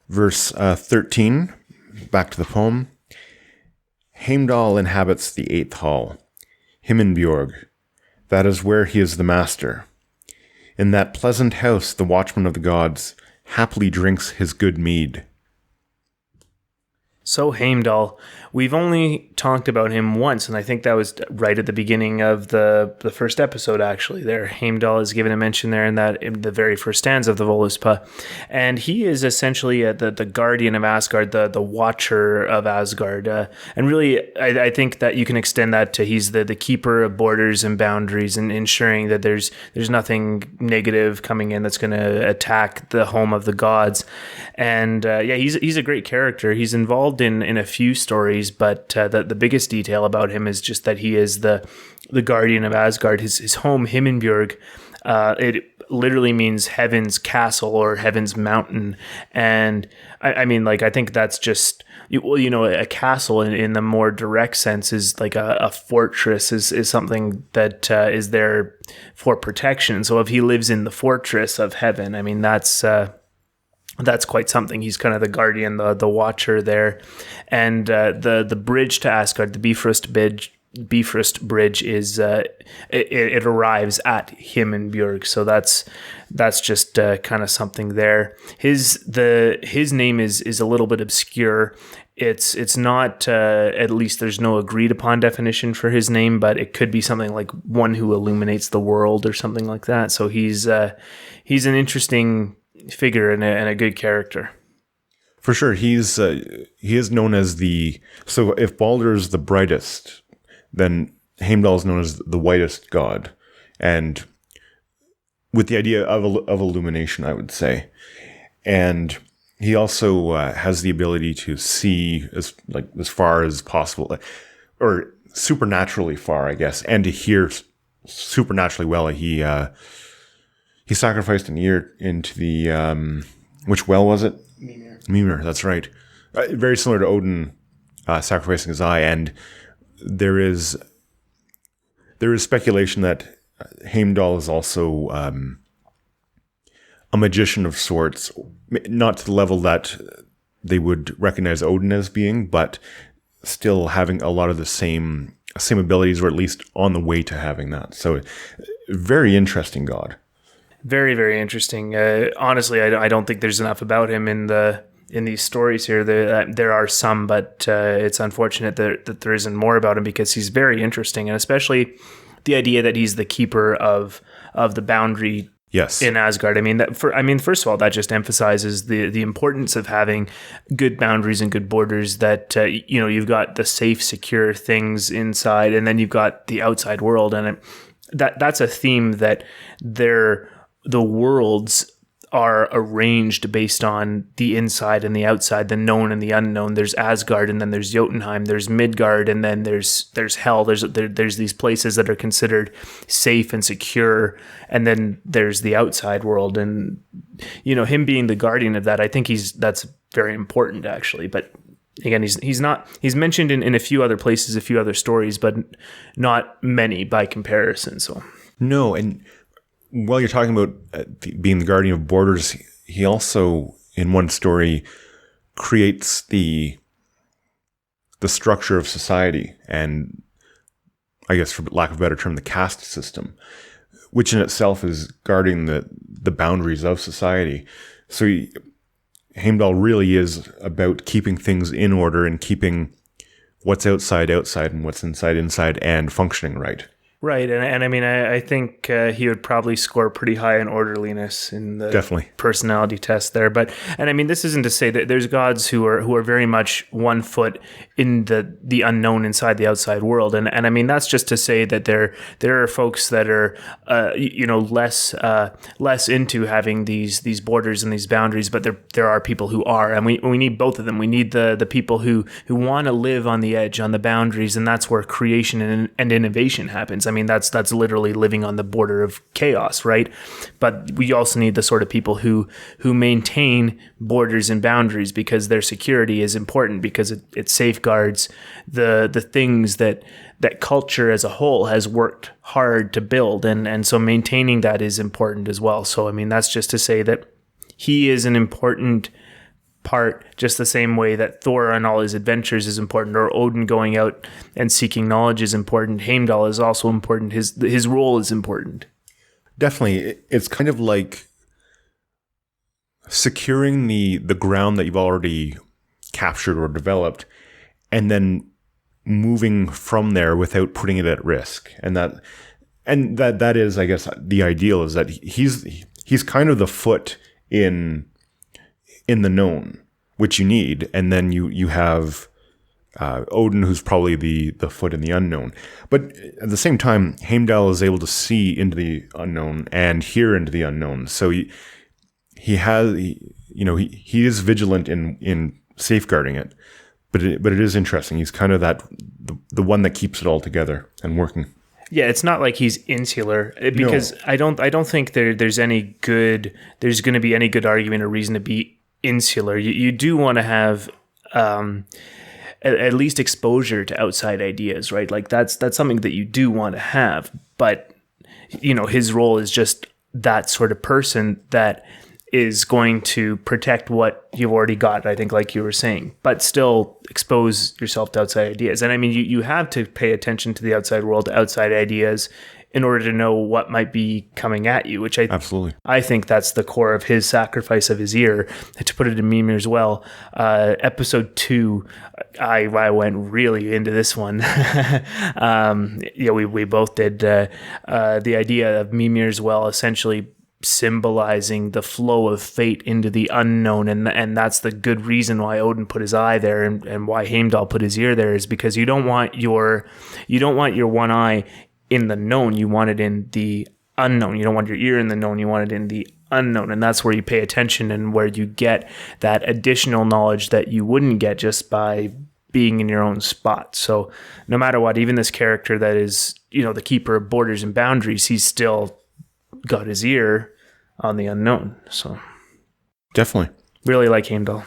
Verse 13, back to the poem. Heimdall inhabits the 8th hall, Himinbjorg. That is where he is the master. In that pleasant house the watchman of the gods happily drinks his good mead. So Heimdall, we've only talked about him once, and I think that was right at the beginning of the first episode, actually. There, Heimdall is given a mention there in the very first stanza of the Voluspa. And he is essentially the Guardian of Asgard, the Watcher of Asgard. And really, I think that you can extend that to he's the keeper of borders and boundaries and ensuring that there's nothing negative coming in that's going to attack the home of the gods. And he's a great character. He's involved in a few stories, but the biggest detail about him is just that he is the Guardian of Asgard. His home, Himinbjorg, it literally means heaven's castle or heaven's mountain. And I think that's just, a castle in the more direct sense is like a fortress is something that is there for protection. So if he lives in the fortress of heaven, that's quite something. He's kind of the guardian, the watcher there. And the bridge to Asgard, the Bifrost Bridge is it arrives at Himinbjorg. So that's just kind of something there. His name is a little bit obscure. It's not at least there's no agreed upon definition for his name, but it could be something like one who illuminates the world or something like that. So he's an interesting figure and a good character. For sure, he is known as so if Baldur is the brightest, then Heimdall is known as the whitest god, and with the idea of illumination, I would say. And he also has the ability to see as far as possible, or supernaturally far, I guess, and to hear supernaturally well. He sacrificed an ear into the, which well was it? Mimir, that's right. Very similar to Odin sacrificing his eye. And there is speculation that Heimdall is also a magician of sorts, not to the level that they would recognize Odin as being, but still having a lot of the same abilities, or at least on the way to having that. So very interesting god. Very, very interesting. Honestly, I don't think there's enough about him in these stories here. There are some, but it's unfortunate that there isn't more about him because he's very interesting, and especially the idea that he's the keeper of the boundary. Yes. In Asgard. First of all, that just emphasizes the importance of having good boundaries and good borders. That you've got the safe, secure things inside, and then you've got the outside world, and that's a theme that the worlds are arranged based on the inside and the outside, the known and the unknown. There's Asgard, and then there's Jotunheim, there's Midgard, and then there's Hell. There's these places that are considered safe and secure, and then there's the outside world. And him being the guardian of that, I think that's very important, actually. But again, he's mentioned in a few other places, a few other stories, but not many by comparison. So no. And while you're talking about being the guardian of borders, he also, in one story, creates the structure of society, and I guess, for lack of a better term, the caste system, which in itself is guarding the boundaries of society. So Heimdall really is about keeping things in order and keeping what's outside, and what's inside, and functioning right. Right, and I think he would probably score pretty high in orderliness in the Definitely. Personality test there. But this isn't to say that there's gods who are very much one foot in the unknown inside the outside world, and that's just to say that there are folks that are less into having these borders and these boundaries, but there are people who are, and we need both of them. We need the people who want to live on the edge, on the boundaries, and that's where creation and innovation happens. That's literally living on the border of chaos, right? But we also need the sort of people who maintain borders and boundaries, because their security is important, because it safeguards the things that culture as a whole has worked hard to build, and so maintaining that is important as well. So that's just to say that he is an important part, just the same way that Thor on all his adventures is important, or Odin going out and seeking knowledge is important. Heimdall is also important. His role is important. Definitely. It's kind of like securing the ground that you've already captured or developed, and then moving from there without putting it at risk. And that is, I guess, the ideal, is that he's kind of the foot in the known, which you need, and then you have Odin, who's probably the foot in the unknown. But at the same time, Heimdall is able to see into the unknown and hear into the unknown. So he is vigilant in safeguarding it. But it is interesting. He's kind of the one that keeps it all together and working. Yeah, it's not like he's insular, because no. I don't think there's going to be any good argument or reason to be insular. You do want to have at least exposure to outside ideas, right? Like that's something that you do want to have. But his role is just that sort of person that is going to protect what you've already got, I think, like you were saying, but still expose yourself to outside ideas. And I mean, you have to pay attention to the outside world, outside ideas, in order to know what might be coming at you, which absolutely. I think that's the core of his sacrifice of his ear. To put it in Mimir as well, episode 2, I went really into this one. We both did. The idea of Mimir as well, essentially symbolizing the flow of fate into the unknown, and that's the good reason why Odin put his eye there, and why Heimdall put his ear there, is because you don't want your one eye in the known, you want it in the unknown. You don't want your ear in the known, you want it in the unknown, and that's where you pay attention and where you get that additional knowledge that you wouldn't get just by being in your own spot. So no matter what, even this character that is the keeper of borders and boundaries, he's still got his ear on the unknown. So definitely really like Heimdall.